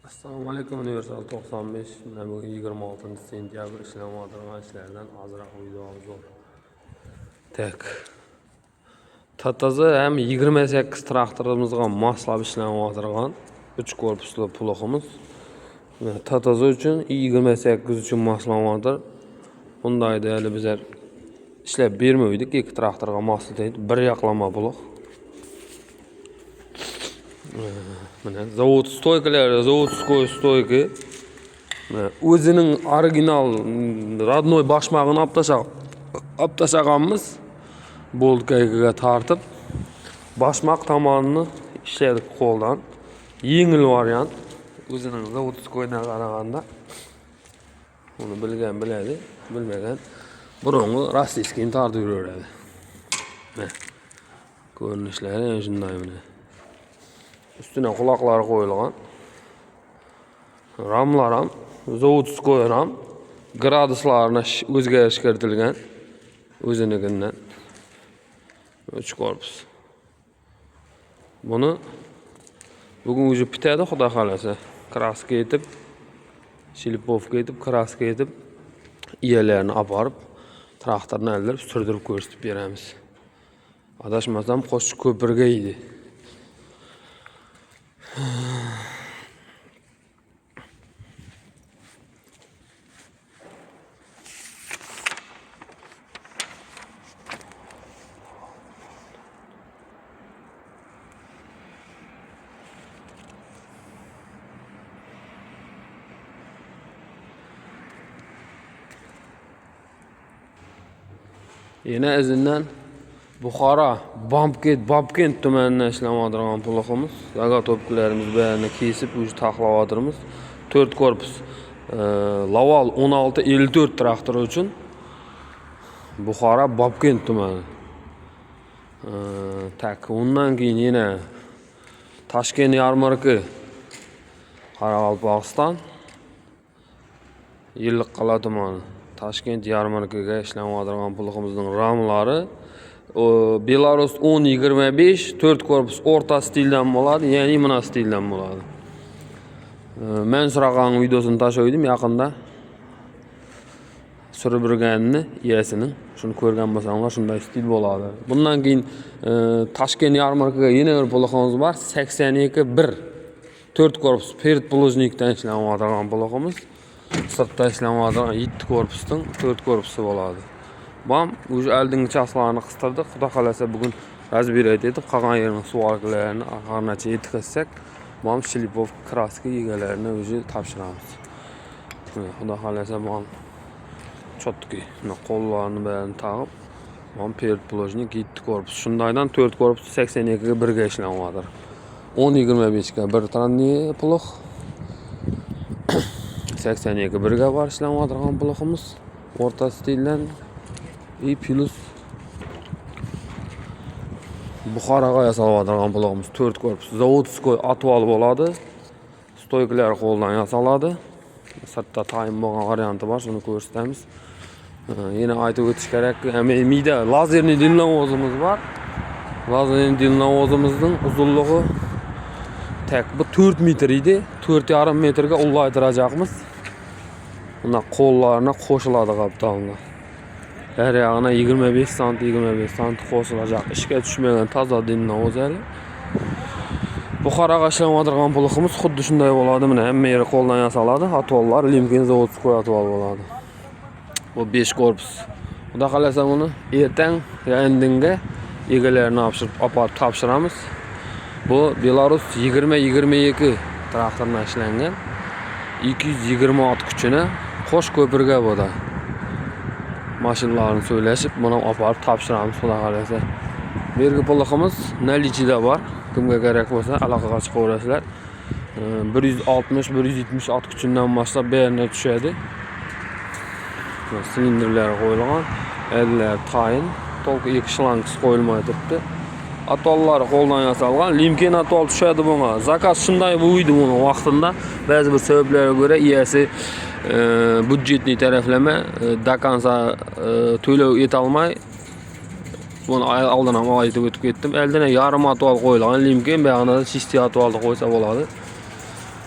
Assalomu alaykum. Universal 95. Mana bugun 26-sentyabr ishlamayotgan ishlardan ozroq videomiz bor. Tak. Tataza ham 28 traktorimizga moslab ishlamayotgan 3 korpusli ploximiz. Tataza uchun 28 uchun moslamadir. Bundayda hali bizlar ishlab bermaydik. 2 traktorga moslaydi. Bir yoqlama plox. Mana zavod stoykalari, zavodskoy stoyka. O'zining original родной boshmag'ini olib tashlaganmiz. Boltkaga tartib boshmaq tomonini ishladik qo'ldan. Yengil variant. O'zining zavodskoydan qaraganda. Uni bilgan biladi, bilmagan burungi rossiyskiy tortib yuraveradi. Mana ko'rinishlari shunday mana. Üstüne kulakları koyulgan. Ramlar ham, zavodskoy ram, graduslarına o'zgarish kiritilgan. O'zinikidan 3 korpus. Buni bugun o'zi bitadi, xudo xolasa. Kraska etib, shilipovka etib, kraska etib, iyalarini aparib, traktorni aldirib, surdirib ko'rsatib beramiz. Adashmasam qo'sh ko'pirga edi. Yine izinden Buxara, Babkent tumanida ishlamayotgan ploximiz. Yaga topkilarimiz barini kesib, o'zi taxlayotimiz. 4 korpus Laval 1654 traktori uchun Buxara, Babkent tumani. Tak, undan keyin yana Toshkent yarmarka, Qoraqalpog'iston, Yilliqqal'a tumani. Toshkent yarmarkaga ishlamayotgan ploximizning ramlari Belarus 1025 4 korpus o'rta stildan bo'ladi, ya'ni mana stildan bo'ladi. Men so'ragan videosini tashlaydim yaqinda. Surib yurganini iyasining, shuni ko'rgan bo'lsanglar shunday stil bo'ladi. Bundan keyin Toshkent yarmarkaga yana bir ploximiz bor, 82-1 4 korpus Pert Plojnikdan ishlamayotgan ploximiz. Sirtda ishlamayotgan 7 korpusdan 4 korpusi bo'ladi. Bam, o'zi oldingi chaslarni qistirdik. Xudo xolasa bugun razbirat etib, qolgan yerning suvalkalarini axargacha yetkazsak, bam shilipov kraska egalarini o'zi topshiramiz. Xudo xolasa bam chotki, qo'llarni bilan tag'ib, bam Pert Plojnik 7 korpus. Shundaydan 4 korpus 82 ga 1 ga ishlamayotdi. 10-25 ga 1 tranni plox. 82 1 ga var ishlamayotgan ploximiz. O'rta stildan plus Buxaraga yasaladigan ploximiz 4 korpus. Zavodskoy atval bo'ladi. Stoykalar qo'ldan yasaladi. Sirtda taym bo'lgan varianti bor, shuni ko'rsatamiz. Yana aytib o'tish kerak, mida lazerli dilnovozimiz bor. Lazerli dilnovozimizning uzunligi tak bu 4 metr edi. 4,5 metrga ulg'aytiracakmiz. Buna qo'llarına qo'shiladi qaptalga. Her yağına 25 cm qo'shilajak. Ishga tushmagan toza dilnovoz hali. Buxaraga ishlamayotgan ploximiz xuddi shunday bo'ladi. Mana hamma yeri qo'ldan yasaladi. Atvollar Limkin zavodskoy atval bo'ladi. Bu 5 korpus. Xudo xolasa buni ertang ya indinga egalarini olib topshiramiz. Bu Belarus 2022 traktordan ishlangan 220 ot kuchini qo'sh ko'pirga bo'ladi. Mashinalarni so'ylashib, buni olib topshiramiz xudo xolasa. Bergi ploximiz nalichida bor. Kimga kerak bo'lsa aloqaga chiqaverasizlar. 160-170 ot kuchidan boshlab berni tushadi. Silindrlar qo'yilgan, ellar tayin, to'liq 2 shlangs qo'yilmay turibdi. Atollar qo'ldan yasalgan, Limkin atol tushadi bunga. Zakaz shunday bo'ldi buni vaqtida. Ba'zi bir sabablarga ko'ra iyasi budjetni taraflama dakansa to'lov eta olmay buni oldin ham aytib o'tib ketdim. Eldine yarım atval qo'yilgan Limkin, bayonada 6 atvalni qo'ysa bo'ladi.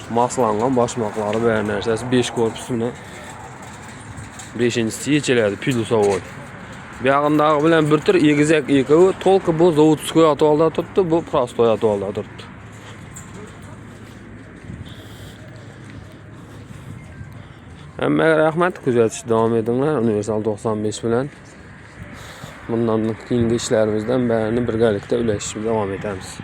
Maslangan başmaqlari bär närsesi 5 korpus bilen 5-inchisi yechiladi pilusovoy. Bu yag'indağı bilan bir tur egizak ekovi tolqi bu zavodskoy atolda turibdi, bu prostoy atolda turibdi. Hammaga rahmat, kuzatishda davom etinglar. Universal 95 bilan bundan keyingi ishlarimizdan barini birgalikda ulashishga davom etamiz.